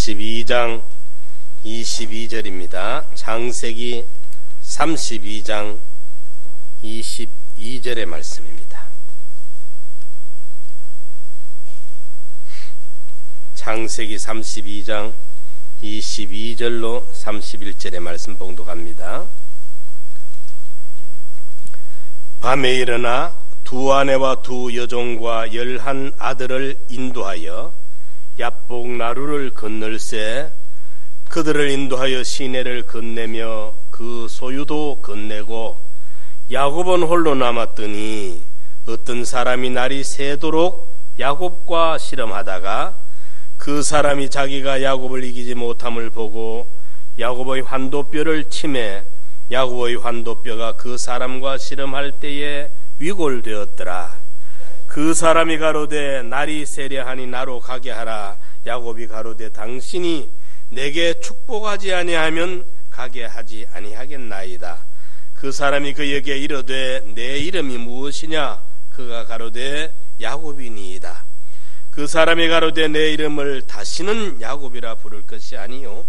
32장 22절입니다. 창세기 32장 22절의 말씀입니다. 창세기 32장 22절로 31절의 말씀 봉독합니다. 밤에 일어나 두 아내와 두 여종과 11 아들을 인도하여 야복 나루를 건널새 그들을 인도하여 시내를 건네며 그 소유도 건네고 야곱은 홀로 남았더니 어떤 사람이 날이 새도록 야곱과 씨름하다가 그 사람이 자기가 야곱을 이기지 못함을 보고 야곱의 환도뼈를 치매 야곱의 환도뼈가 그 사람과 씨름할 때에 위골되었더라. 그 사람이 가로되 날이 세려하니 나로 가게 하라. 야곱이 가로되 당신이 내게 축복하지 아니하면 가게 하지 아니하겠나이다. 그 사람이 그에게 이르되 내 이름이 무엇이냐? 그가 가로되 야곱이니이다. 그 사람이 가로되 내 이름을 다시는 야곱이라 부를 것이 아니요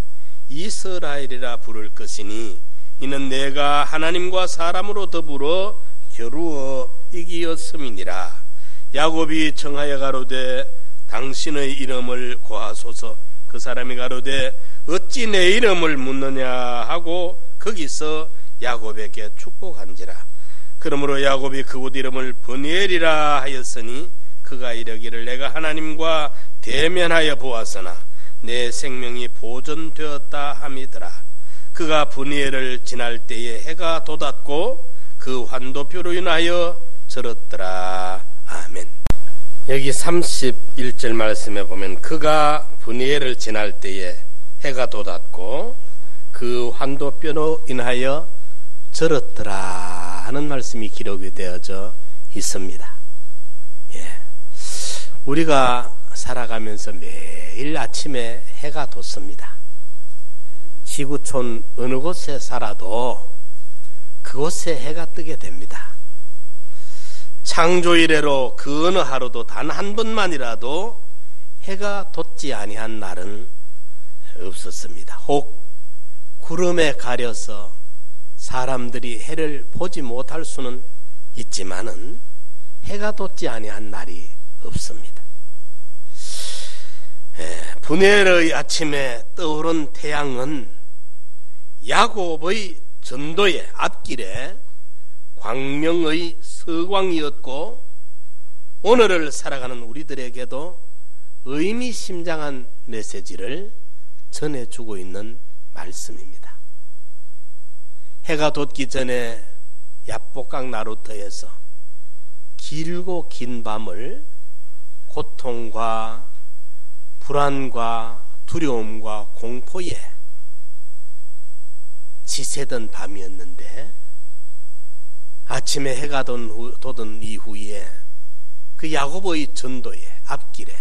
이스라엘이라 부를 것이니 이는 내가 하나님과 사람으로 더불어 겨루어 이기었음이니라. 야곱이 청하여 가로되 당신의 이름을 고하소서. 그 사람이 가로되 어찌 내 이름을 묻느냐 하고 거기서 야곱에게 축복한지라. 그러므로 야곱이 그곳 이름을 브니엘이라 하였으니 그가 이르기를 내가 하나님과 대면하여 보았으나 내 생명이 보존되었다 함이더라. 그가 브니엘을 지날 때에 해가 돋았고 그 환도표로 인하여 절었더라. 아멘. 여기 31절 말씀에 보면 그가 브니엘을 지날 때에 해가 돋았고 그 환도뼈로 인하여 절었더라 하는 말씀이 기록이 되어져 있습니다. 예. 우리가 살아가면서 매일 아침에 해가 돋습니다. 지구촌 어느 곳에 살아도 그곳에 해가 뜨게 됩니다. 창조 이래로 그 어느 하루도 단 한 번만이라도 해가 돋지 아니한 날은 없었습니다. 혹 구름에 가려서 사람들이 해를 보지 못할 수는 있지만은 해가 돋지 아니한 날이 없습니다. 브니엘의 아침에 떠오른 태양은 야곱의 전도의 앞길에 광명의 서광이었고 오늘을 살아가는 우리들에게도 의미심장한 메시지를 전해주고 있는 말씀입니다. 해가 돋기 전에 야복강 나루터에서 길고 긴 밤을 고통과 불안과 두려움과 공포에 지새던 밤이었는데 아침에 해가 돋은 이후에 그 야곱의 전도의 앞길에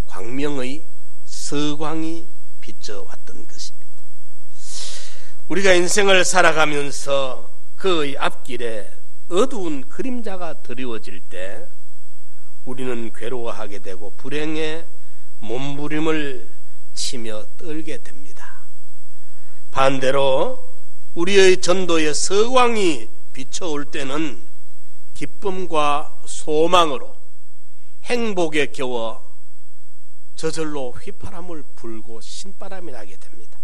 광명의 서광이 비춰왔던 것입니다. 우리가 인생을 살아가면서 그의 앞길에 어두운 그림자가 드리워질 때 우리는 괴로워하게 되고 불행에 몸부림을 치며 떨게 됩니다. 반대로 우리의 전도의 서광이 비춰올 때는 기쁨과 소망으로 행복에 겨워 저절로 휘파람을 불고 신바람이 나게 됩니다.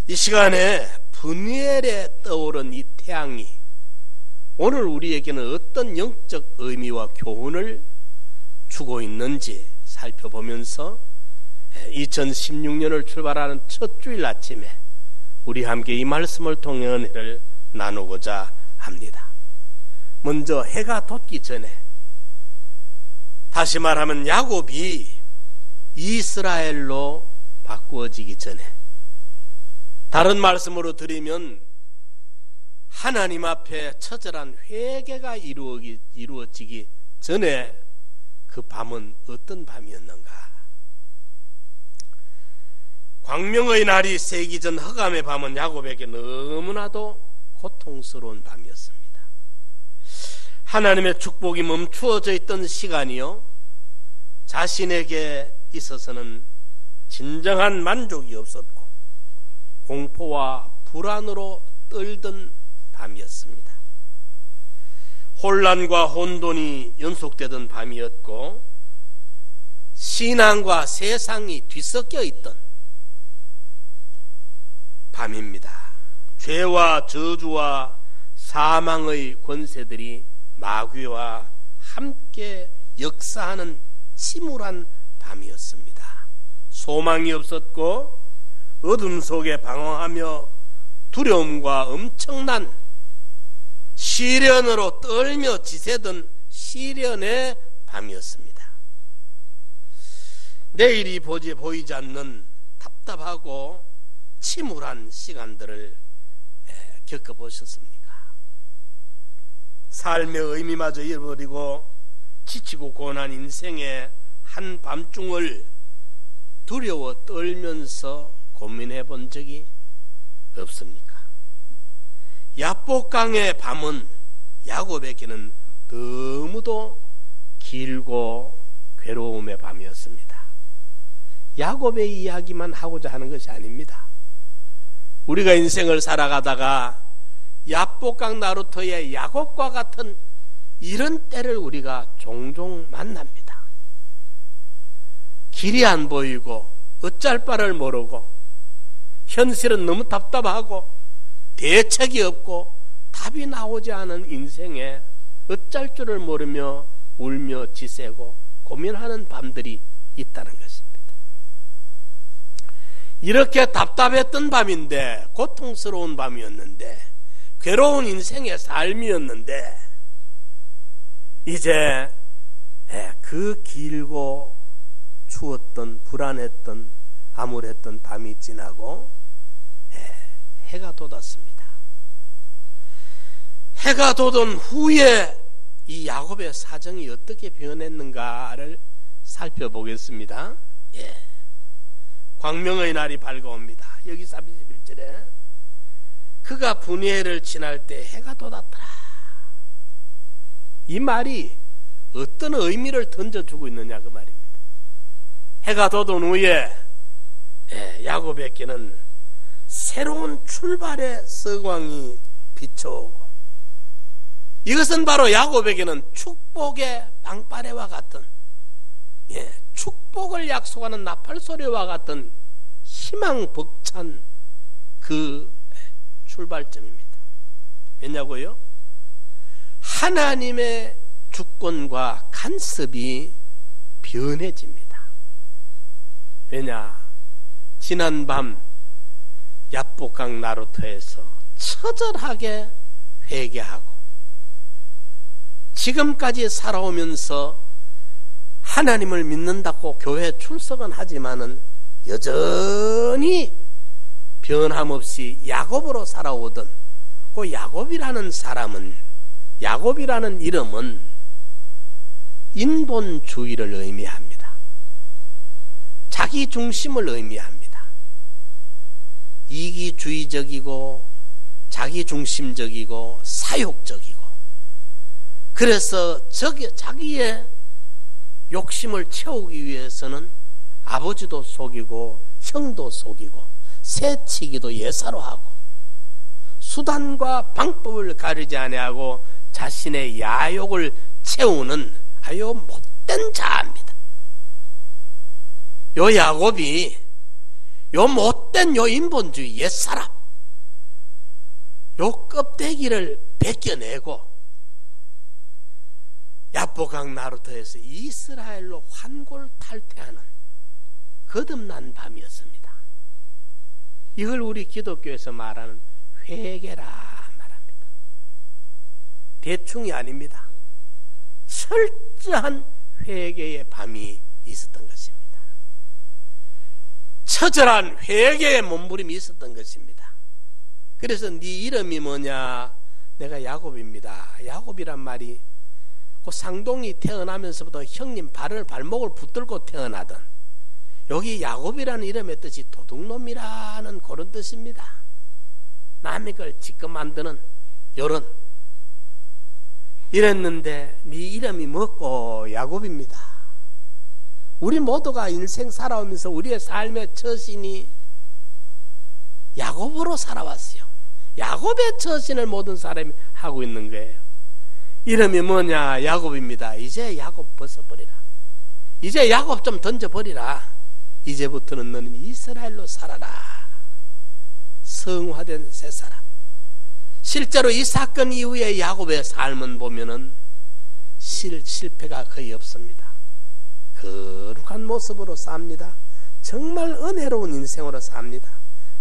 이 시간에 브니엘에 떠오른 이 태양이 오늘 우리에게는 어떤 영적 의미와 교훈을 주고 있는지 살펴보면서 2016년을 출발하는 첫 주일 아침에 우리 함께 이 말씀을 통해 은혜를 나누고자 합니다. 먼저 해가 돋기 전에, 다시 말하면 야곱이 이스라엘로 바꾸어지기 전에, 다른 말씀으로 드리면 하나님 앞에 처절한 회개가 이루어지기 전에 그 밤은 어떤 밤이었는가? 광명의 날이 새기 전 흑암의 밤은 야곱에게 너무나도 고통스러운 밤이었습니다. 하나님의 축복이 멈추어져 있던 시간이요, 자신에게 있어서는 진정한 만족이 없었고 공포와 불안으로 떨던 밤이었습니다. 혼란과 혼돈이 연속되던 밤이었고 신앙과 세상이 뒤섞여 있던 밤입니다. 죄와 저주와 사망의 권세들이 마귀와 함께 역사하는 침울한 밤이었습니다. 소망이 없었고 어둠 속에 방황하며 두려움과 엄청난 시련으로 떨며 지새던 시련의 밤이었습니다. 내일이 보이지 않는 답답하고 침울한 시간들을 겪어보셨습니까? 삶의 의미마저 잃어버리고 지치고 고난 인생의 한밤중을 두려워 떨면서 고민해 본 적이 없습니까? 야복강의 밤은 야곱에게는 너무도 길고 괴로움의 밤이었습니다. 야곱의 이야기만 하고자 하는 것이 아닙니다. 우리가 인생을 살아가다가 야복강 나루터의 야곱과 같은 이런 때를 우리가 종종 만납니다. 길이 안 보이고 어쩔 바를 모르고 현실은 너무 답답하고 대책이 없고 답이 나오지 않은 인생에 어쩔 줄을 모르며 울며 지새고 고민하는 밤들이 있다는 것입니다. 이렇게 답답했던 밤인데, 고통스러운 밤이었는데, 괴로운 인생의 삶이었는데, 이제 그 길고 추웠던 불안했던 암울했던 밤이 지나고 해가 돋았습니다. 해가 돋은 후에 이 야곱의 사정이 어떻게 변했는가를 살펴보겠습니다. 광명의 날이 밝아옵니다. 여기 31절에 그가 분이엘을 지날 때 해가 돋았더라. 이 말이 어떤 의미를 던져주고 있느냐 그 말입니다. 해가 돋은 후에 야곱에게는 새로운 출발의 서광이 비춰오고, 이것은 바로 야곱에게는 축복의 방파레와 같은, 축복을 약속하는 나팔소리와 같은 희망 벅찬 그 출발점입니다. 왜냐고요? 하나님의 주권과 간섭이 변해집니다. 왜냐? 지난 밤 야복강 나루터에서 처절하게 회개하고 지금까지 살아오면서 하나님을 믿는다고 교회 출석은 하지만은 여전히 변함없이 야곱으로 살아오던 그 야곱이라는 사람은, 야곱이라는 이름은 인본주의를 의미합니다. 자기 중심을 의미합니다. 이기주의적이고 자기 중심적이고 사욕적이고, 그래서 자기의 욕심을 채우기 위해서는 아버지도 속이고 형도 속이고 새치기도 예사로 하고 수단과 방법을 가리지 아니하고 자신의 야욕을 채우는 아주 못된 자입니다. 요 야곱이 요 못된 요 인본주의 옛사람, 요 껍데기를 벗겨내고 야복강 나루터에서 이스라엘로 환골탈퇴하는 거듭난 밤이었습니다. 이걸 우리 기독교에서 말하는 회개라 말합니다. 대충이 아닙니다. 철저한 회개의 밤이 있었던 것입니다. 처절한 회개의 몸부림이 있었던 것입니다. 그래서 네 이름이 뭐냐? 내가 야곱입니다. 야곱이란 말이 그 상동이 태어나면서부터 형님 발목을 붙들고 태어나던, 여기 야곱이라는 이름의 뜻이 도둑놈이라는 그런 뜻입니다. 남의 걸 지금 만드는 요런. 이랬는데 네 이름이 뭐고? 야곱입니다. 우리 모두가 인생 살아오면서 우리의 삶의 처신이 야곱으로 살아왔어요. 야곱의 처신을 모든 사람이 하고 있는 거예요. 이름이 뭐냐? 야곱입니다. 이제 야곱 벗어버리라. 이제 야곱 좀 던져버리라. 이제부터는 너는 이스라엘로 살아라. 성화된 새 사람. 실제로 이 사건 이후에 야곱의 삶은 보면은 실패가 거의 없습니다. 거룩한 모습으로 삽니다. 정말 은혜로운 인생으로 삽니다.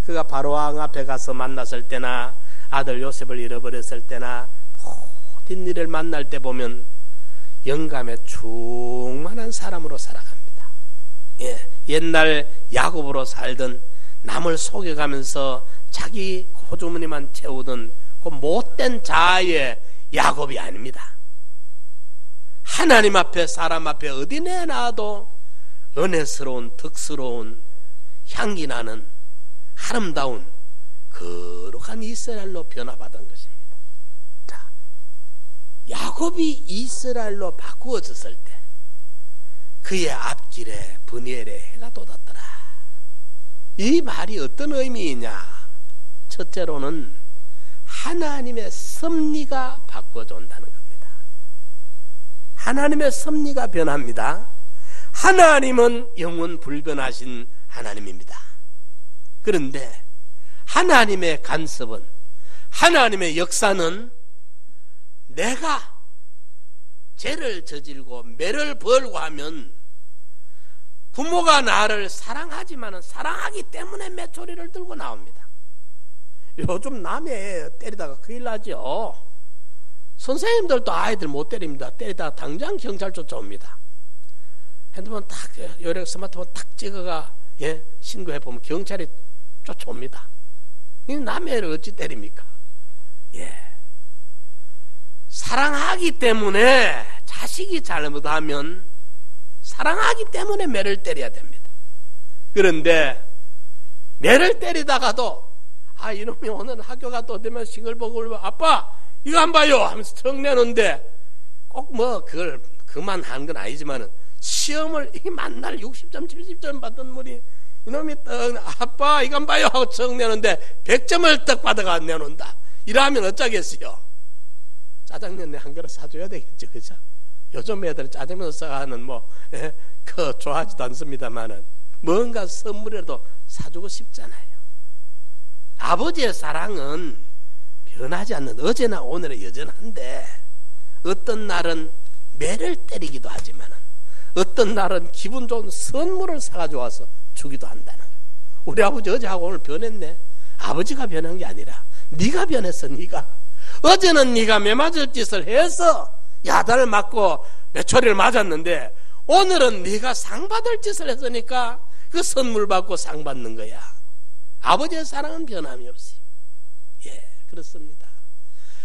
그가 바로왕 앞에 가서 만났을 때나 아들 요셉을 잃어버렸을 때나 모든 일을 만날 때 보면 영감에 충만한 사람으로 살아갑니다. 옛날 야곱으로 살던 남을 속여가면서 자기 호주머니만 채우던 그 못된 자아의 야곱이 아닙니다. 하나님 앞에 사람 앞에 어디 내놔도 은혜스러운 덕스러운 향기 나는 아름다운 거룩한 이스라엘로 변화받은 것입니다. 자, 야곱이 이스라엘로 바꾸어졌을 때 그의 앞길에 브니엘의 해가 돋았더라. 이 말이 어떤 의미이냐? 첫째로는 하나님의 섭리가 바꾸어져 온다는 겁니다. 하나님의 섭리가 변합니다. 하나님은 영원 불변하신 하나님입니다. 그런데 하나님의 간섭은, 하나님의 역사는 내가 죄를 저질고 매를 벌고 하면 부모가 나를 사랑하지만 사랑하기 때문에 메초리를 들고 나옵니다. 요즘 남의 때리다가 큰일 나죠. 선생님들도 아이들 못 때립니다. 때리다가 당장 경찰 쫓아옵니다. 핸드폰 탁, 요래 스마트폰 탁 찍어가 신고해보면 경찰이 쫓아옵니다. 남의 애를 어찌 때립니까? 사랑하기 때문에, 자식이 잘못하면 사랑하기 때문에 매를 때려야 됩니다. 그런데 매를 때리다가도 이놈이 오늘 학교가 또 되면 싱글벙글 아빠 이거 안 봐요 하면서 턱 내놓는데 꼭 뭐 그걸 그만한 건 아니지만은 시험을 이 만날 60점 70점 받던 분이 이놈이 떡 아빠 이거 안 봐요 하고 턱 내놓는데 100점을 떡 받아가 내놓는다. 이러면 어쩌겠어요? 짜장면 한 그릇 사줘야 되겠죠, 그죠? 요즘 애들 짜장면 싸가는 그 좋아하지도 않습니다만은 뭔가 선물이라도 사주고 싶잖아요. 아버지의 사랑은 변하지 않는 어제나 오늘은 여전한데 어떤 날은 매를 때리기도 하지만은 어떤 날은 기분 좋은 선물을 사가지고 와서 주기도 한다는 거예요. 우리 아버지 어제하고 오늘 변했네. 아버지가 변한 게 아니라 네가 변했어. 네가 어제는 네가 매 맞을 짓을 해서 야단을 맞고 매초리를 맞았는데 오늘은 네가 상 받을 짓을 했으니까 그 선물 받고 상 받는 거야. 아버지의 사랑은 변함이 없어요. 그렇습니다.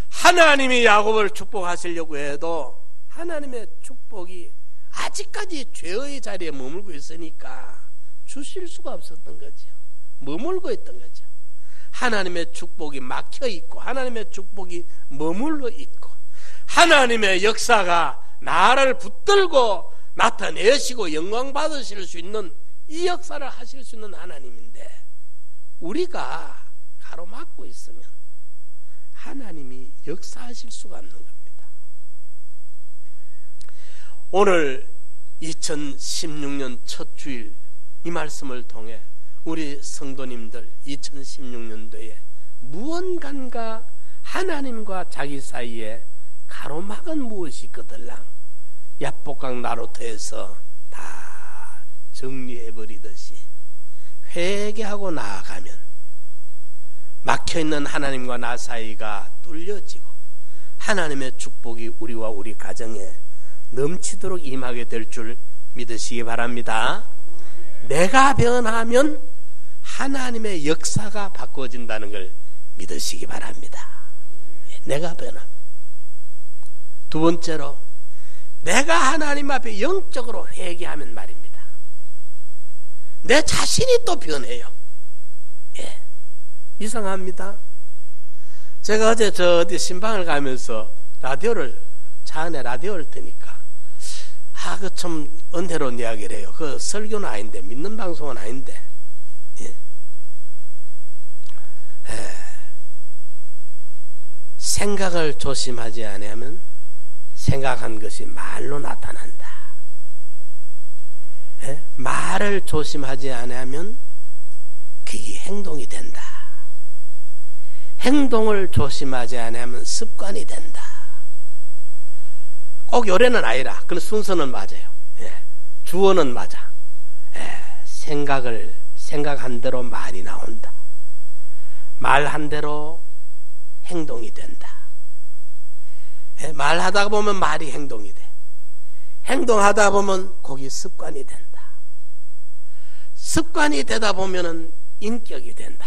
하나님이 야곱을 축복하시려고 해도 하나님의 축복이 아직까지 죄의 자리에 머물고 있으니까 주실 수가 없었던 거죠. 머물고 있던 거죠. 하나님의 축복이 막혀 있고 하나님의 축복이 머물러 있고 하나님의 역사가 나를 붙들고 나타내시고 영광 받으실 수 있는 이 역사를 하실 수 있는 하나님인데 우리가 가로막고 있으면 하나님이 역사하실 수가 없는 겁니다. 오늘 2016년 첫 주일 이 말씀을 통해 우리 성도님들 2016년도에 무언가가 하나님과 자기 사이에 가로막은 무엇이 있거들랑 야복강 나루터에서 다 정리해버리듯이 회개하고 나아가면 막혀있는 하나님과 나 사이가 뚫려지고 하나님의 축복이 우리와 우리 가정에 넘치도록 임하게 될 줄 믿으시기 바랍니다. 내가 변하면 하나님의 역사가 바꿔진다는 걸 믿으시기 바랍니다. 내가 변함. 두 번째로 내가 하나님 앞에 영적으로 회개하면 말입니다. 내 자신이 또 변해요. 이상합니다. 제가 어제 어디 신방을 가면서 차 안에 라디오를 트니까 그 참 은혜로운 이야기를 해요. 그 설교는 아닌데, 믿는 방송은 아닌데. 예? 생각을 조심하지 않으면 생각한 것이 말로 나타난다. 예? 말을 조심하지 않으면 그게 행동이 된다. 행동을 조심하지 않으면 습관이 된다. 꼭 요래는 아니라, 그 순서는 맞아요. 예. 주어는 맞아. 생각한 대로 말이 나온다. 말한 대로 행동이 된다. 말하다 보면 말이 행동이 돼. 행동하다 보면 그게 습관이 된다. 습관이 되다 보면은 인격이 된다.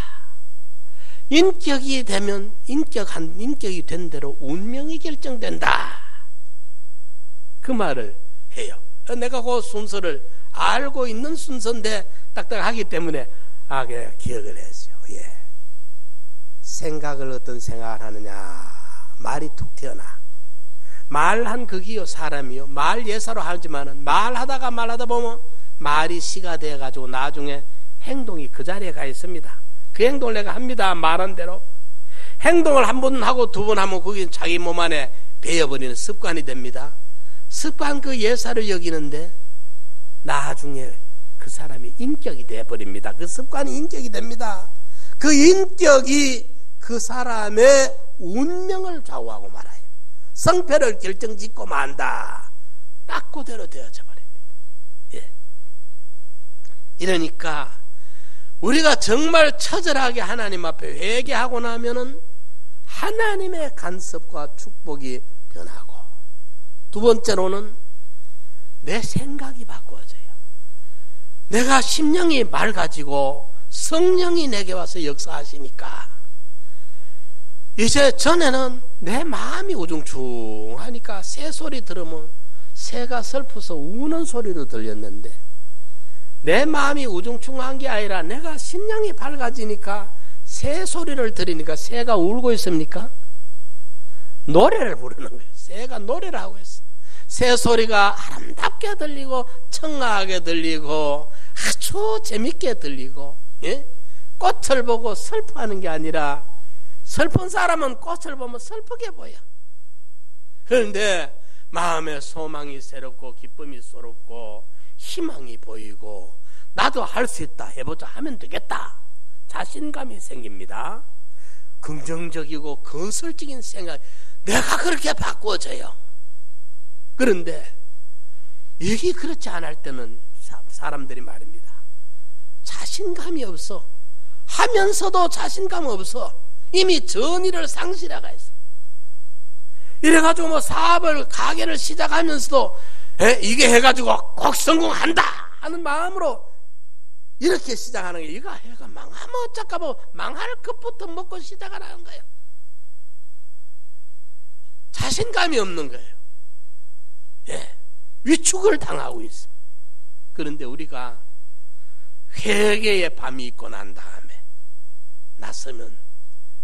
인격이 되면 인격이 된 대로 운명이 결정된다. 그 말을 해요. 내가 그 순서를 알고 있는 순서인데 딱딱하기 때문에 그냥 기억을 했어요. 예. 생각을 어떤 생각을 하느냐. 말이 툭 튀어나. 말한 극이요 사람이요. 말 예사로 하지만은 말하다 보면 말이 시가 돼가지고 나중에 행동이 그 자리에 가 있습니다. 그 행동을 내가 합니다. 말한 대로. 행동을 한 번 하고 두 번 하면 그게 자기 몸 안에 배어버리는 습관이 됩니다. 습관 그 예사를 여기는데 나중에 그 사람이 인격이 되어버립니다. 그 습관이 인격이 됩니다. 그 인격이 그 사람의 운명을 좌우하고 말아요. 성패를 결정짓고 만다. 딱 그대로 되어져 버립니다. 예. 이러니까 우리가 정말 처절하게 하나님 앞에 회개하고 나면은 하나님의 간섭과 축복이 변하고, 두 번째로는 내 생각이 바꿔져요. 내가 심령이 맑아지고 성령이 내게 와서 역사하시니까 이제 전에는 내 마음이 우중충하니까 새 소리 들으면 새가 슬퍼서 우는 소리로 들렸는데, 내 마음이 우중충한 게 아니라 내가 심령이 밝아지니까 새 소리를 들으니까 새가 울고 있습니까? 노래를 부르는 거예요. 새가 노래를 하고 있어. 새 소리가 아름답게 들리고 청아하게 들리고 아주 재밌게 들리고, 예? 꽃을 보고 슬퍼하는 게 아니라 슬픈 사람은 꽃을 보면 슬프게 보여. 그런데 마음에 소망이 새롭고 기쁨이 새롭고 희망이 보이고 나도 할 수 있다, 해보자 하면 되겠다, 자신감이 생깁니다. 긍정적이고 건설적인 생각, 내가 그렇게 바꾸어져요. 그런데 이게 그렇지 않을 때는 사람들이 말입니다, 자신감이 없어. 하면서도 자신감 없어. 이미 전의를 상실해가 있어. 이래가지고 뭐 사업을, 가게를 시작하면서도 이게 해가지고 꼭 성공한다 하는 마음으로 이렇게 시작하는 게, 이거 해가 망하면 어쩔까 뭐 망할 것부터 먹고 시작을 하는 거예요. 자신감이 없는 거예요. 예, 위축을 당하고 있어. 그런데 우리가 회개의 밤이 있고 난 다음에 나서면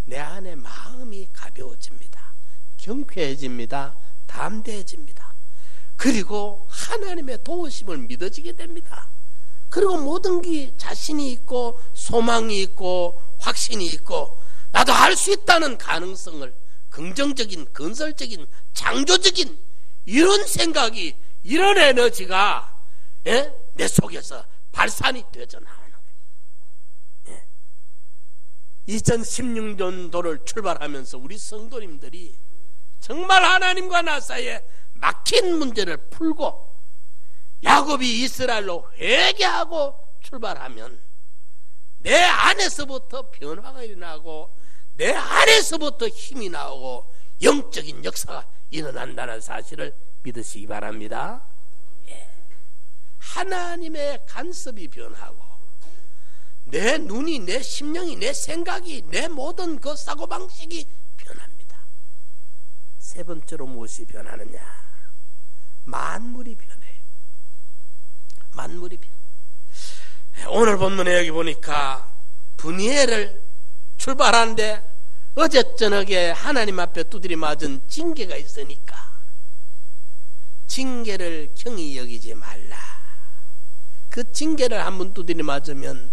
내 안에 마음이 가벼워집니다. 경쾌해집니다. 담대해집니다. 그리고 하나님의 도우심을 믿어지게 됩니다. 그리고 모든 게 자신이 있고 소망이 있고 확신이 있고 나도 할 수 있다는 가능성을, 긍정적인, 건설적인, 창조적인 이런 생각이, 이런 에너지가 내 속에서 발산이 되어져 나오는 거예요. 2016년도를 출발하면서 우리 성도님들이 정말 하나님과 나 사이에 막힌 문제를 풀고 야곱이 이스라엘로 회개하고 출발하면 내 안에서부터 변화가 일어나고 내 안에서부터 힘이 나오고 영적인 역사가 일어난다는 사실을 믿으시기 바랍니다. 하나님의 간섭이 변하고 내 눈이, 내 심령이, 내 생각이, 내 모든 그 사고방식이 변합니다. 세 번째로 무엇이 변하느냐? 만물이 변해요. 만물이 변해요. 오늘 본문에 여기 보니까 분이엘을 출발하는데 어제 저녁에 하나님 앞에 두드리 맞은 징계가 있으니까 징계를 경히 여기지 말라. 그 징계를 한번 두드려 맞으면,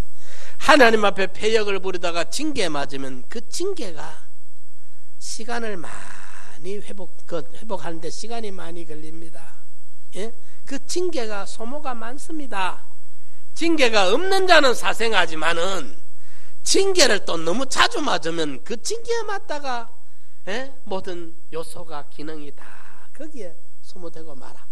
하나님 앞에 패역을 부리다가 징계 맞으면 그 징계가 시간을 많이 회복하는데 시간이 많이 걸립니다. 예? 그 징계가 소모가 많습니다. 징계가 없는 자는 사생하지만은 징계를 또 너무 자주 맞으면 그 징계에 맞다가 모든 요소가 기능이 다 거기에 소모되고 말아.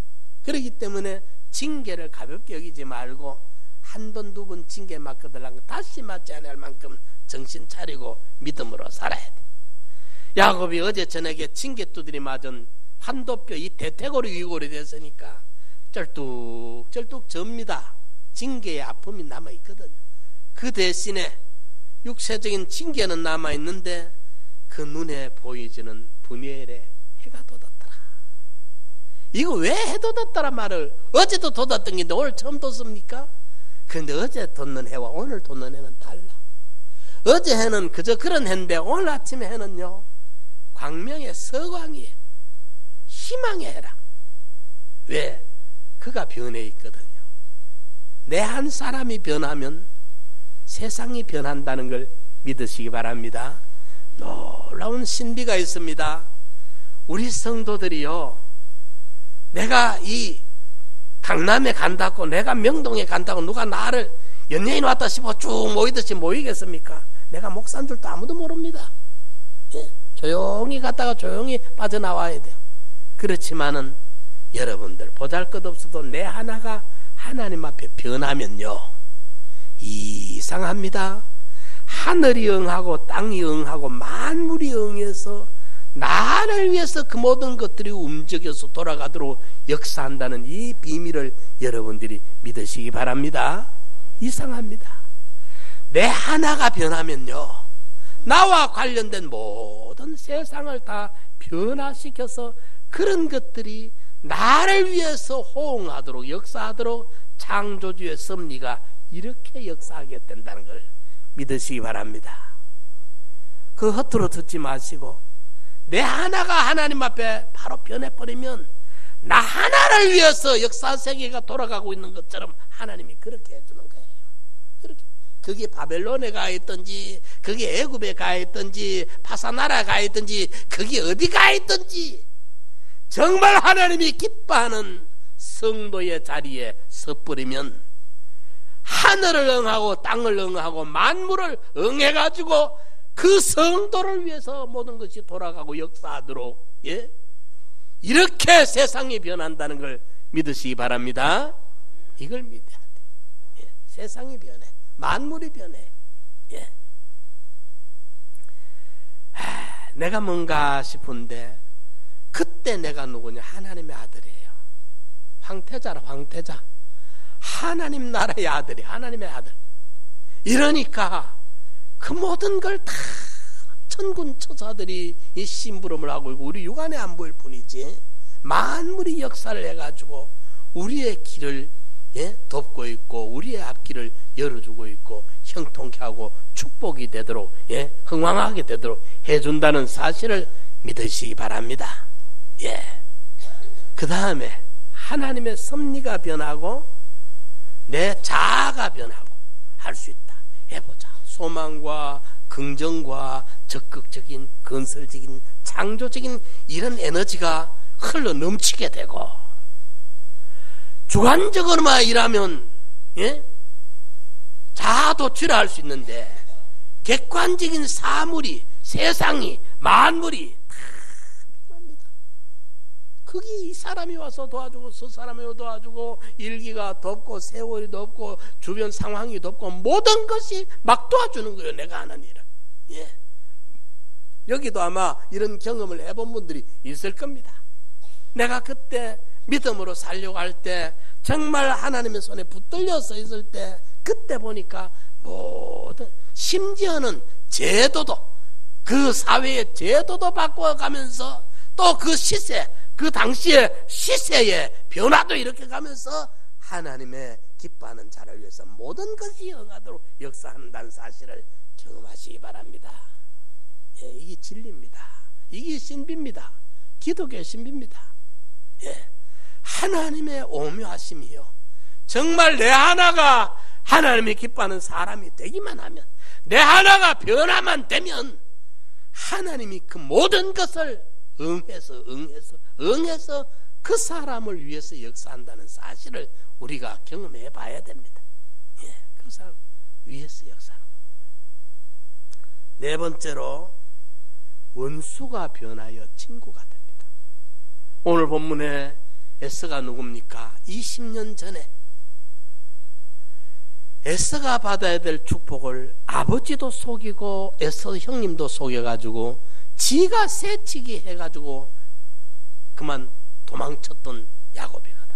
그렇기 때문에 징계를 가볍게 여기지 말고 한 번 두 번 징계 맞거든 다시 맞지 않을 만큼 정신 차리고 믿음으로 살아야 돼. 야곱이 어제 저녁에 징계 두드리 맞은 환도뼈 이 대퇴골이 위골이 됐으니까 쩔뚝쩔뚝 접니다. 징계의 아픔이 남아있거든요. 그 대신에 육체적인 징계는 남아있는데 그 눈에 보이지는 분열의 해가 돋았더라. 이거 왜 해 돋았더라 말을 어제도 돋았던 게 오늘 처음 돋습니까? 그런데 어제 돋는 해와 오늘 돋는 해는 달라. 어제 해는 그저 그런 해인데 오늘 아침에 해는요 광명의 서광이에요. 희망의 해라. 왜? 그가 변해 있거든요. 내 한 사람이 변하면 세상이 변한다는 걸 믿으시기 바랍니다. 놀라운 신비가 있습니다. 우리 성도들이요, 내가 이 강남에 간다고, 내가 명동에 간다고 누가 나를 연예인 왔다 싶어 쭉 모이듯이 모이겠습니까? 내가 목사인 줄도 아무도 모릅니다. 예, 조용히 갔다가 조용히 빠져나와야 돼요. 그렇지만은 여러분들 보잘것없어도 내 하나가 하나님 앞에 변하면요 이상합니다. 하늘이 응하고 땅이 응하고 만물이 응해서 나를 위해서 그 모든 것들이 움직여서 돌아가도록 역사한다는 이 비밀을 여러분들이 믿으시기 바랍니다. 이상합니다. 내 하나가 변하면요 나와 관련된 모든 세상을 다 변화시켜서 그런 것들이 나를 위해서 호응하도록 역사하도록 창조주의 섭리가 이렇게 역사하게 된다는 걸 믿으시기 바랍니다. 그 허투루 듣지 마시고 내 하나가 하나님 앞에 바로 변해버리면 나 하나를 위해서 역사 세계가 돌아가고 있는 것처럼 하나님이 그렇게 해주는 거예요. 그렇게. 그게 바벨론에 가 있든지 그게 애굽에 가 있든지 파사나라에 가 있든지 그게 어디 가 있든지 정말 하나님이 기뻐하는 성도의 자리에 서버리면 하늘을 응하고 땅을 응하고 만물을 응해가지고 그 성도를 위해서 모든 것이 돌아가고 역사하도록 이렇게 세상이 변한다는 걸 믿으시기 바랍니다. 이걸 믿어야 돼. 세상이 변해, 만물이 변해. 내가 뭔가 싶은데 그때 내가 누구냐? 하나님의 아들이에요. 황태자라, 황태자. 하나님 나라의 아들이, 하나님의 아들. 이러니까 그 모든 걸 다 천군 천사들이 이 심부름을 하고 있고 우리 육안에 안 보일 뿐이지 만물이 역사를 해가지고 우리의 길을 돕고 있고 우리의 앞길을 열어주고 있고 형통케 하고 축복이 되도록 흥왕하게 되도록 해준다는 사실을 믿으시기 바랍니다. 그 다음에 하나님의 섭리가 변하고 내 자아가 변하고 할 수 있다. 해보자. 소망과 긍정과 적극적인 건설적인 창조적인 이런 에너지가 흘러 넘치게 되고 주관적으로만 일하면 자아 도취를 할 수 있는데 객관적인 사물이 세상이 만물이 거기 이 사람이 와서 도와주고 저 사람이 도와주고 일기가 덥고 세월이 덥고 주변 상황이 덥고 모든 것이 막 도와주는 거예요. 내가 하는 일은. 여기도 아마 이런 경험을 해본 분들이 있을 겁니다. 내가 그때 믿음으로 살려고 할 때 정말 하나님의 손에 붙들려 서 있을 때 그때 보니까 모든 심지어는 제도도 그 사회의 제도도 바꿔가면서 또 그 시세 그 당시의 시세의 변화도 이렇게 가면서 하나님의 기뻐하는 자를 위해서 모든 것이 응하도록 역사한다는 사실을 경험하시기 바랍니다. 이게 진리입니다. 이게 신비입니다. 기독교의 신비입니다. 하나님의 오묘하심이요, 정말 내 하나가 하나님이 기뻐하는 사람이 되기만 하면, 내 하나가 변화만 되면 하나님이 그 모든 것을 응해서 그 사람을 위해서 역사한다는 사실을 우리가 경험해 봐야 됩니다. 예, 그 사람 위해서 역사하는 겁니다. 네 번째로, 원수가 변하여 친구가 됩니다. 오늘 본문에 에서가 누굽니까? 20년 전에 에서가 받아야 될 축복을 아버지도 속이고 에서 형님도 속여가지고 지가 새치기 해가지고 그만 도망쳤던 야곱이거든.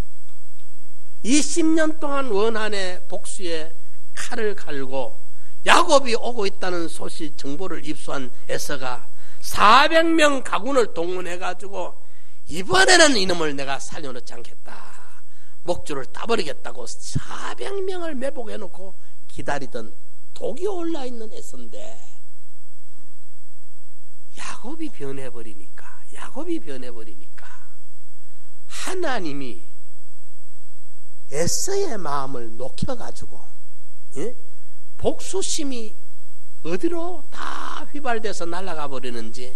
20년 동안 원한의 복수에 칼을 갈고 야곱이 오고 있다는 소식 정보를 입수한 에서가 400명 가군을 동원해가지고 이번에는 이놈을 내가 살려놓지 않겠다, 목줄을 따버리겠다고 400명을 매복해놓고 기다리던 독이 올라있는 에서인데, 야곱이 변해버리니까 하나님이 에서의 마음을 녹여가지고, 예? 복수심이 어디로 다 휘발돼서 날아가 버리는지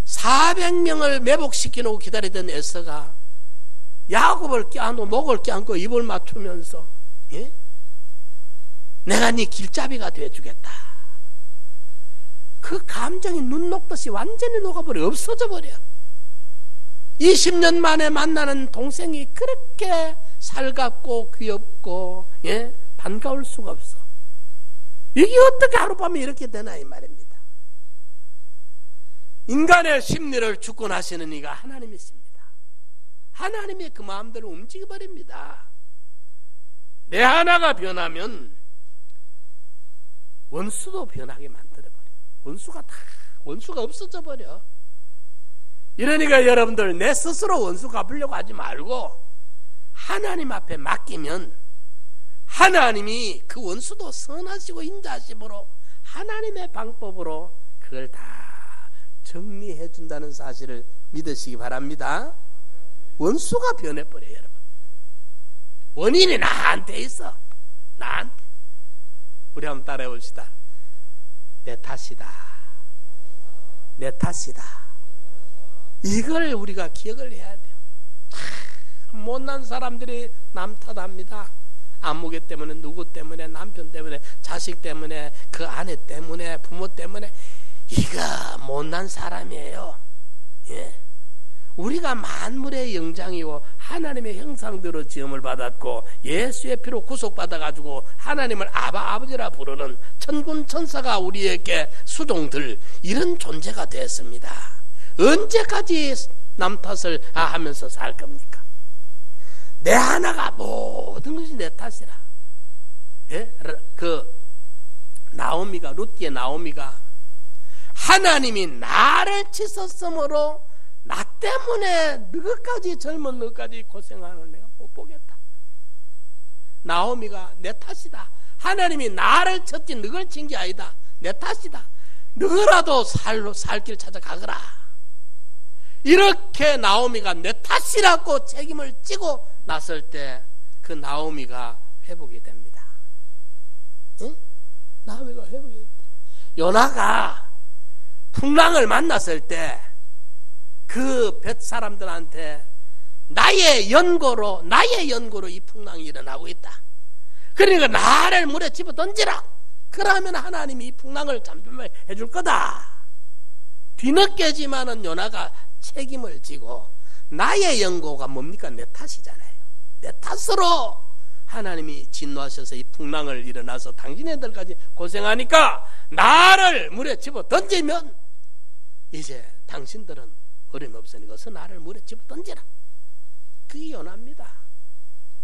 400명을 매복시켜놓고 기다리던 에서가 야곱을 껴안고 목을 껴안고 입을 맞추면서, 예? 내가 네 길잡이가 되어주겠다. 그 감정이 눈 녹듯이 완전히 녹아버려, 없어져 버려. 20년 만에 만나는 동생이 그렇게 살갑고 귀엽고, 예? 반가울 수가 없어. 이게 어떻게 하룻밤에 이렇게 되나 이 말입니다. 인간의 심리를 주권하시는 이가 하나님이십니다. 하나님이 그 마음대로 움직여버립니다. 내 하나가 변하면 원수도 변하게 만들어버려. 원수가 없어져 버려. 이러니까 여러분들, 내 스스로 원수 갚으려고 하지 말고 하나님 앞에 맡기면 하나님이 그 원수도 선하시고 인자하심으로 하나님의 방법으로 그걸 다 정리해 준다는 사실을 믿으시기 바랍니다. 원수가 변해버려요, 여러분. 원인이 나한테 있어. 나한테. 우리 한번 따라해 봅시다. 내 탓이다. 내 탓이다. 이걸 우리가 기억을 해야 돼요. 못난 사람들이 남 탓합니다. 안목에 때문에, 누구 때문에, 남편 때문에, 자식 때문에, 그 아내 때문에, 부모 때문에. 이거 못난 사람이에요. 예. 우리가 만물의 영장이요 하나님의 형상대로 지음을 받았고 예수의 피로 구속받아가지고 하나님을 아버지라 부르는 천군 천사가 우리에게 수종들, 이런 존재가 됐습니다. 언제까지 남 탓을 하면서 살 겁니까? 내 하나가 모든 것이 내 탓이라. 예? 나오미가, 룻기의 나오미가 하나님이 나를 치셨으므로 나 때문에 너까지, 젊은 너까지 고생하는 걸 내가 못 보겠다. 나오미가 내 탓이다. 하나님이 나를 쳤지 너를 친 게 아니다. 내 탓이다. 너라도 살 길 찾아가거라. 이렇게 나오미가 내 탓이라고 책임을 지고 났을 때 그 나오미가 회복이 됩니다. 응? 나오미가 회복이 됩니다. 요나가 풍랑을 만났을 때 그 벳 사람들한테 나의 연고로 이 풍랑이 일어나고 있다. 그러니까 나를 물에 집어 던지라. 그러면 하나님이 이 풍랑을 잠잠하게 해줄 거다. 뒤늦게지만은 요나가 책임을 지고, 나의 연고가 뭡니까? 내 탓이잖아요. 내 탓으로 하나님이 진노하셔서 이 풍랑을 일어나서 당신네들까지 고생하니까 나를 물에 집어 던지면 이제 당신들은 어림없으니 어서 나를 물에 집어 던지라. 그게 요나입니다.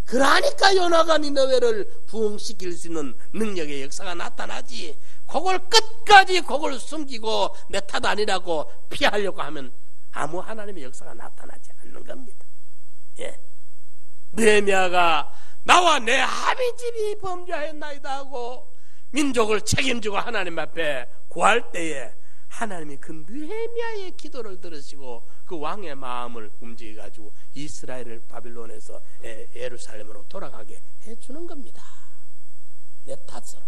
그러니까 요나가 니느웨를 부흥시킬 수 있는 능력의 역사가 나타나지, 그걸 끝까지 그걸 숨기고 내 탓 아니라고 피하려고 하면 아무 하나님의 역사가 나타나지 않는 겁니다. 예. 느헤미야가 나와 내 아비집이 범죄하였나이다 하고 민족을 책임지고 하나님 앞에 구할 때에 하나님이 그 느헤미야의 기도를 들으시고 그 왕의 마음을 움직여가지고 이스라엘을 바빌론에서 예루살렘으로 돌아가게 해주는 겁니다. 내 탓으로.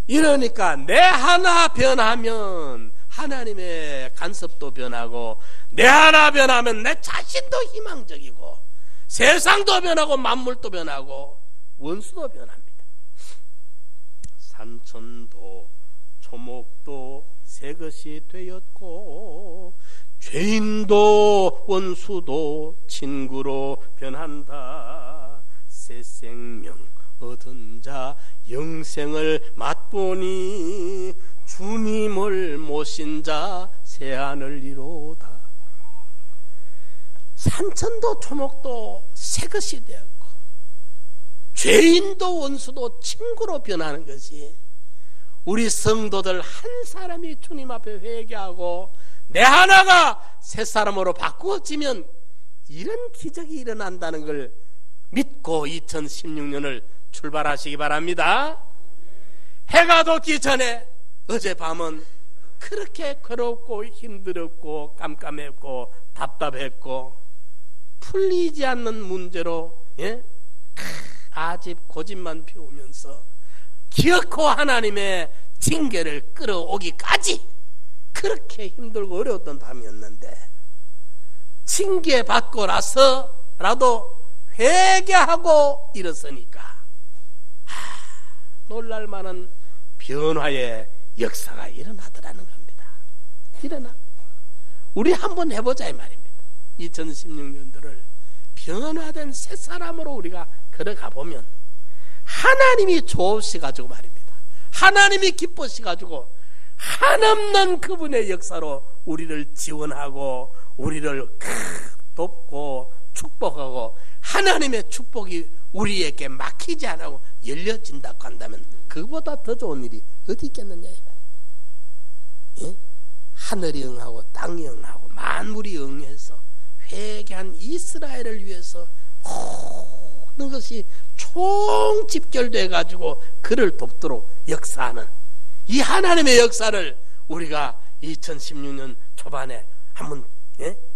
이러니까 내 하나 변하면 하나님의 간섭도 변하고, 내 하나 변하면 내 자신도 희망적이고, 세상도 변하고, 만물도 변하고, 원수도 변합니다. 산천도 초목도 새 것이 되었고, 죄인도 원수도 친구로 변한다. 새 생명 얻은 자 영생을 맛보니, 주님을 모신 자 새하늘 이로다. 산천도 초목도 새 것이 되었고, 죄인도 원수도 친구로 변하는 것이, 우리 성도들 한 사람이 주님 앞에 회개하고 내 하나가 새 사람으로 바꾸어지면 이런 기적이 일어난다는 걸 믿고 2016년을 출발하시기 바랍니다. 해가 돋기 전에 어젯밤은 그렇게 괴롭고 힘들었고 깜깜했고 답답했고 풀리지 않는 문제로 아집 고집만 피우면서 기어코 하나님의 징계를 끌어오기까지 그렇게 힘들고 어려웠던 밤이었는데, 징계 받고 나서라도 회개하고 일었으니까 놀랄만한 변화의 역사가 일어나더라는 겁니다. 우리 한번 해보자 이 말입니다. 2016년도를 변화된 새 사람으로 우리가 걸어가 보면 하나님이 좋으시가지고 말입니다. 하나님이 기뻐시가지고 한없는 그분의 역사로 우리를 지원하고 우리를 돕고 축복하고, 하나님의 축복이 우리에게 막히지 않고 열려진다고 한다면 그보다 더 좋은 일이 어디 있겠느냐 이 말입니다. 하늘이 응하고 땅이 응하고 만물이 응해서 회개한 이스라엘을 위해서 모든 것이 총집결돼 가지고 그를 돕도록 역사하는 이 하나님의 역사를 우리가 2016년 초반에 한번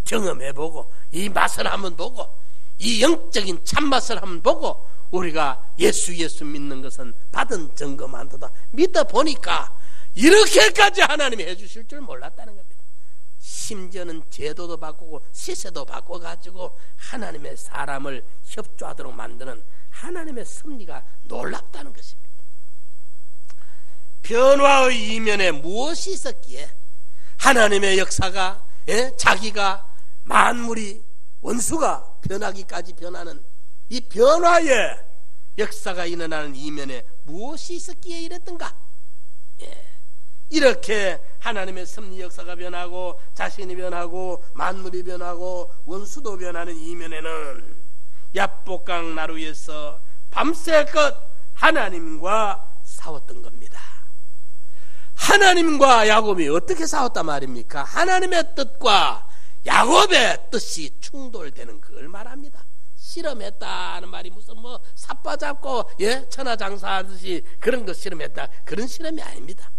경험해보고, 이 맛을 한번 보고, 이 영적인 참맛을 한번 보고, 우리가 예수 믿는 것은 받은 증거만도다 믿어보니까 이렇게까지 하나님이 해주실 줄 몰랐다는 겁니다. 심지어는 제도도 바꾸고 시세도 바꿔가지고 하나님의 사람을 협조하도록 만드는 하나님의 섭리가 놀랍다는 것입니다. 변화의 이면에 무엇이 있었기에 하나님의 역사가 자기가 만물이 원수가 변하기까지 변하는 이 변화의 역사가 일어나는 이면에 무엇이 있었기에 이랬던가? 이렇게 하나님의 섭리 역사가 변하고 자신이 변하고 만물이 변하고 원수도 변하는 이면에는 야복강 나루에서 밤새껏 하나님과 싸웠던 겁니다. 하나님과 야곱이 어떻게 싸웠단 말입니까? 하나님의 뜻과 야곱의 뜻이 충돌되는 그걸 말합니다. 실험했다는 말이 무슨 삿바 잡고 천하장사하듯이 그런 거 실험했다, 그런 실험이 아닙니다.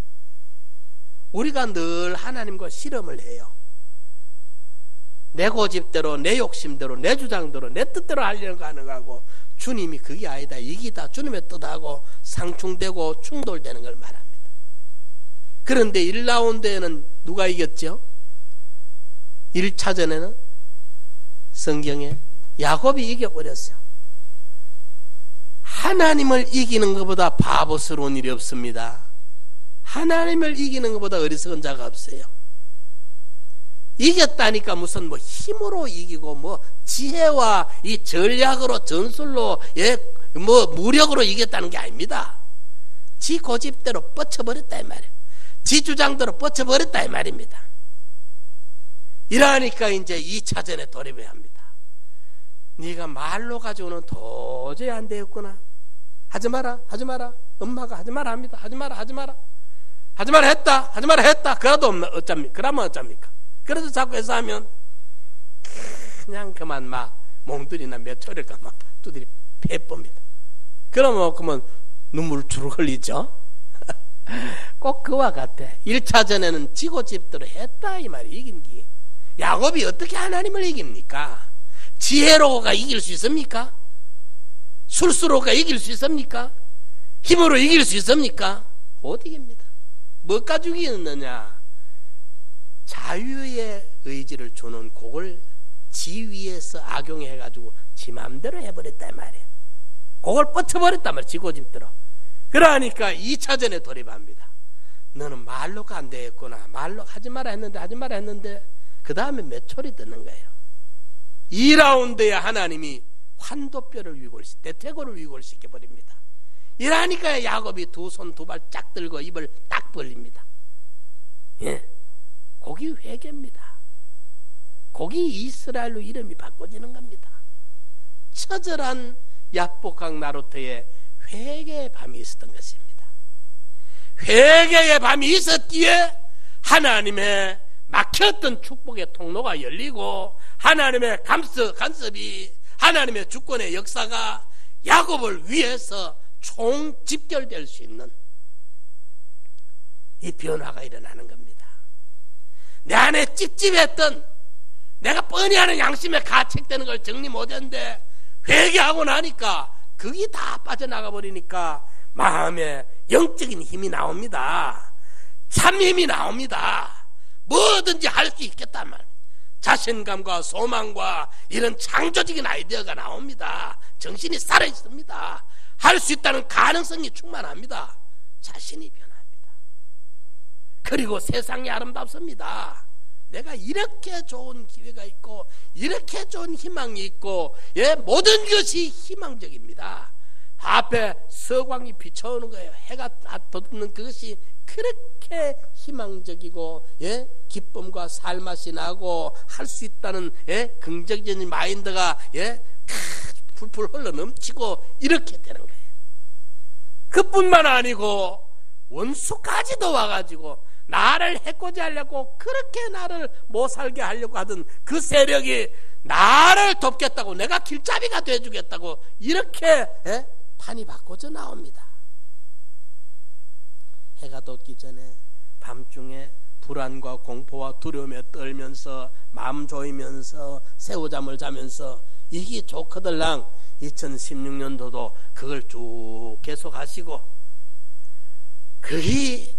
우리가 늘 하나님과 실험을 해요. 내 고집대로, 내 욕심대로, 내 주장대로, 내 뜻대로 하려고 하는 거하고, 주님이 그게 아니다, 이게 다 주님의 뜻하고 상충되고 충돌되는 걸 말합니다. 그런데 1라운드에는 누가 이겼죠? 1차전에는 성경에 야곱이 이겨버렸어요. 하나님을 이기는 것보다 바보스러운 일이 없습니다. 하나님을 이기는 것보다 어리석은 자가 없어요. 이겼다니까 무슨 힘으로 이기고 지혜와 이 전략으로 전술로 무력으로 이겼다는 게 아닙니다. 지 고집대로 뻗쳐버렸다 이 말이에요. 지 주장대로 뻗쳐버렸다 이 말입니다. 이러니까 이제 2차전에 돌입해야 합니다. 네가 말로 가지고는 도저히 안 되겠구나. 하지 마라, 하지 마라. 엄마가 하지 마라 합니다. 하지 마라, 하지 마라. 하지 마라 했다, 하지 마라 했다. 그러면 어쩝니까? 그래서 자꾸 해서 하면 그냥 그만 몽들이나 몇 초를까 두드리 패봅니다. 그러면 눈물 주룩 흘리죠. 꼭 그와 같아. 1차전에는 지고 집대로 했다 이 말이 이긴 기. 야곱이 어떻게 하나님을 이깁니까? 지혜로가 이길 수 있습니까? 술수로가 이길 수 있습니까? 힘으로 이길 수 있습니까? 못 이깁니다. 뭐 가지고 이겼느냐? 자유의 의지를 주는 그걸 지 위에서 악용해가지고 지 마음대로 해버렸단 말이에요. 그걸 뻗쳐버렸단 말이에요. 지 고집대로. 그러니까 2차전에 돌입합니다. 너는 말로가 안 되겠구나. 말로 하지 마라 했는데 그 다음에 몇 초리 듣는 거예요. 2라운드에 하나님이 환도뼈를 대퇴골을 위골시켜버립니다. 이러니까 야곱이 두 손 두 발 쫙 들고 입을 딱 벌립니다. 예, 거기 회개입니다. 거기 이스라엘로 이름이 바꿔지는 겁니다. 처절한 야복강 나루터에 회개의 밤이 있었던 것입니다. 회개의 밤이 있었기에 하나님의 막혔던 축복의 통로가 열리고 하나님의 간섭이 하나님의 주권의 역사가 야곱을 위해서 총집결될 수 있는 이 변화가 일어나는 겁니다. 내 안에 찝찝했던 내가 뻔히 하는 양심에 가책되는 걸 정리 못했는데 회개하고 나니까 그게 다 빠져나가 버리니까 마음에 영적인 힘이 나옵니다. 참 힘이 나옵니다. 뭐든지 할 수 있겠단 말이에요. 자신감과 소망과 이런 창조적인 아이디어가 나옵니다. 정신이 살아있습니다. 할 수 있다는 가능성이 충만합니다. 자신이 변합니다. 그리고 세상이 아름답습니다. 내가 이렇게 좋은 기회가 있고 이렇게 좋은 희망이 있고 모든 것이 희망적입니다. 앞에 서광이 비춰오는 거예요. 해가 돋는 그것이 그렇게 희망적이고 기쁨과 살맛이 나고 할 수 있다는 긍정적인 마인드가 풀풀 흘러 넘치고 이렇게 되는 거예요. 그뿐만 아니고 원수까지도 와가지고 나를 해코지 하려고 그렇게 나를 못 살게 하려고 하던 그 세력이 나를 돕겠다고 내가 길잡이가 돼주겠다고 이렇게 판이 바꿔져 나옵니다. 해가 돋기 전에 밤중에 불안과 공포와 두려움에 떨면서 마음 조이면서 새우잠을 자면서 이게 좋거들랑 2016년도도 그걸 쭉 계속하시고 그게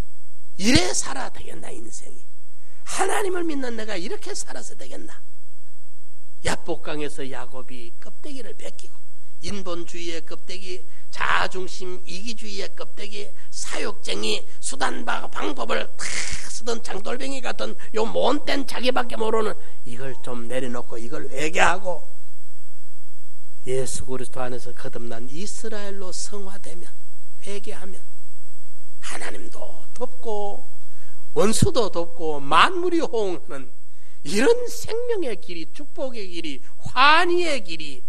이래 살아야 되겠나 인생이. 하나님을 믿는 내가 이렇게 살아서 되겠나. 야복강에서 야곱이 껍데기를 벗기고 인본주의의 껍데기, 자아중심 이기주의의 껍데기, 사욕쟁이 수단과 방법을 다 쓰던 장돌뱅이 같은 요 못된 자기밖에 모르는 이걸 좀 내려놓고 이걸 회개하고 예수 그리스도 안에서 거듭난 이스라엘로 성화되면 회개하면 하나님도 돕고 원수도 돕고 만물이 호응하는 이런 생명의 길이, 축복의 길이, 환희의 길이,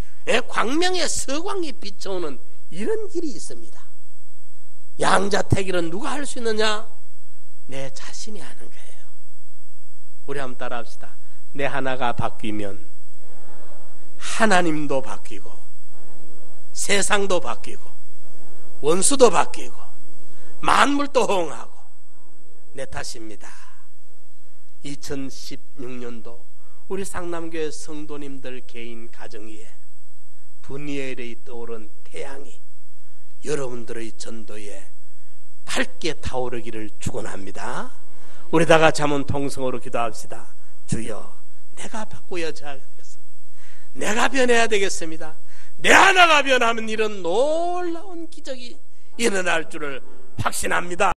광명의 서광이 비춰오는 이런 길이 있습니다. 양자택일은 누가 할 수 있느냐? 내 자신이 하는 거예요. 우리 한번 따라 합시다. 내 하나가 바뀌면 하나님도 바뀌고 세상도 바뀌고 원수도 바뀌고 만물도 호응하고 내 탓입니다. 2016년도 우리 상남교회 성도님들 개인 가정 위에 분이엘이 떠오른 태양이 여러분들의 전도에 밝게 타오르기를 축원합니다. 우리 다 같이 한번 통성으로 기도합시다. 주여, 내가 바꾸어야 하겠습니다. 내가 변해야 되겠습니다. 내 하나가 변하면 이런 놀라운 기적이 일어날 줄을 확신합니다.